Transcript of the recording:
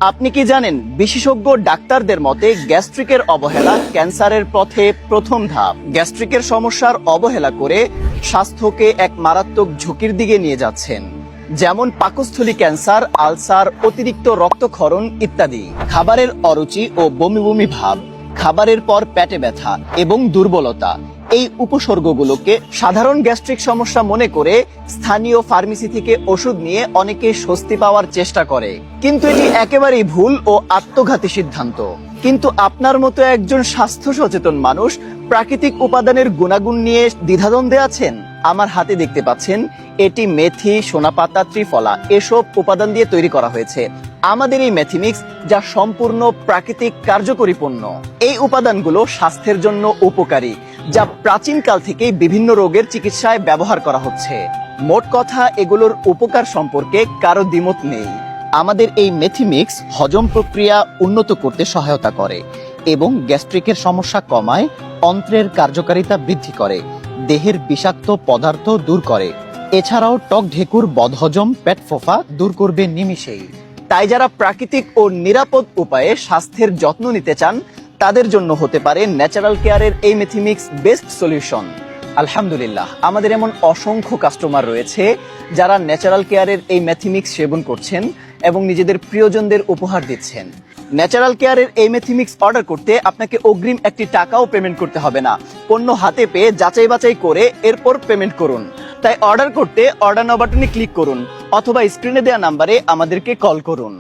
আপনি কি জানেন বিশেষজ্ঞ ডাক্তারদের মতে গ্যাস্ট্রিকের অবহেলা ক্যান্সারের পথে প্রথম ধাপ। গ্যাস্ট্রিকের সমস্যার অবহেলা করে স্বাস্থ্যকে এক মারাত্মক ঝুঁকির দিকে নিয়ে যাচ্ছেন, যেমন পাকস্থলী ক্যান্সার, আলসার, অতিরিক্ত রক্তক্ষরণ ইত্যাদি। খাবারের অরুচি ও বমি বমি ভাব, খাবারের পর পেটে ব্যথা এবং দুর্বলতা, এই উপসর্গগুলোকে সাধারণ গ্যাস্ট্রিক সমস্যা মনে করে স্থানীয় ফার্মেসি থেকে ওষুধ নিয়ে অনেকে স্বস্তি পাওয়ার চেষ্টা করে, কিন্তু এটি একেবারেই ভুল ও আত্মঘাতী সিদ্ধান্ত। কিন্তু আপনার মতো একজন স্বাস্থ্য সচেতন মানুষ প্রাকৃতিক উপাদানের গুণাগুণ নিয়ে দ্বিধাদ্বন্দ্বে আছেন। আমার হাতে দেখতে পাচ্ছেন, এটি মেথি, সোনাপাতা, ত্রিফলা এসব উপাদান দিয়ে তৈরি করা হয়েছে। আমাদের এই মেথিমিক্স, যা সম্পূর্ণ প্রাকৃতিক কার্যকরী পণ্য। এই উপাদানগুলো স্বাস্থ্যের জন্য উপকারী, যা প্রাচীনকাল থেকেই বিভিন্ন রোগের চিকিৎসায় ব্যবহার করা হচ্ছে। মোট কথা, এগুলোর উপকার সম্পর্কে কারো দ্বিমত নেই। আমাদের এই মেথিমিক্স হজম প্রক্রিয়া উন্নত করতে সহায়তা করে এবং গ্যাস্ট্রিকের সমস্যা কমায়, অন্ত্রের কার্যকারিতা বৃদ্ধি করে, দেহের বিষাক্ত পদার্থ দূর করে। এছাড়াও টক ঢেকুর, বদহজম, পেট ফোঁফা দূর করবে নিমিষেই। তাই যারা প্রাকৃতিক ও নিরাপদ উপায়ে স্বাস্থ্যের যত্ন নিতে চান, তাদের জন্য হতে পারে ন্যাচারাল কেয়ারের এই মেথিমিক্স বেস্ট সলিউশন। আলহামদুলিল্লাহ, আমাদের এমন অসংখ্য কাস্টমার রয়েছে যারা ন্যাচারাল কেয়ারের এই মেথিমিক্স সেবন করছেন এবং নিজেদের প্রিয়জনদের উপহার দিচ্ছেন। ন্যাচারাল কেয়ারের এই মেথিমিক্স অর্ডার করতে আপনাকে অগ্রিম একটি টাকাও পেমেন্ট করতে হবে না। পণ্য হাতে পেয়ে যাচাই বাছাই করে এরপর পেমেন্ট করুন। তাই অর্ডার করতে অর্ডার নাও বাটনে ক্লিক করুন অথবা স্ক্রিনে দেওয়া নাম্বারে আমাদেরকে কল করুন।